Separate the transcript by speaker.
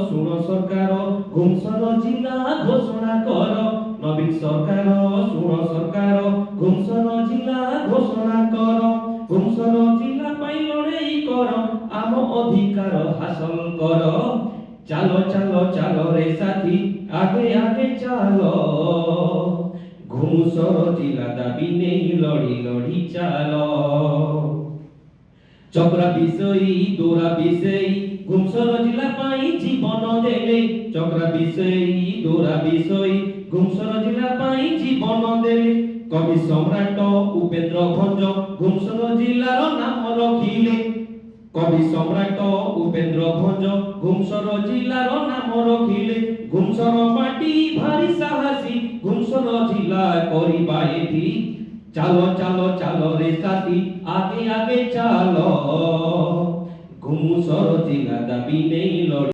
Speaker 1: শুণ সরকার ঘুমসর জিলা ঘোষণা কর নবীন সরকার শুণ সরকার ঘুমসর জিলা ঘোষণা কর ঘুমসর জিলা পাই লড়াই কর আম অধিকার হাসল কর চালো চালো চালো রে সাথী আগে আগে চালো ঘুমসর জিলা দাবি নেই লড়ি লড়ি চালো চক্রা বিষয়ী দোরা বিষয়ী ঘুমসর জিলা পাই জীবন দেলে চক্রা বিষয়ী দোরা বিষয়ী ঘুমসর জিলা পাই জীবন দেলে কবি সম্রাট উপেন্দ্র ভঞ্জ ঘুমসর জিলার নাম রখিলে কবি সম্রাট উপেন্দ্র ভঞ্জ ঘুমসর জিলার নাম রখিলে ঘুমসর মাটি ভারি সাহসী ঘুমসর জিলা করিবা এটি চালো চালো চালো রে সাথী আগে আগে চালো ঘুমসর জিলা দাবি নেই লড়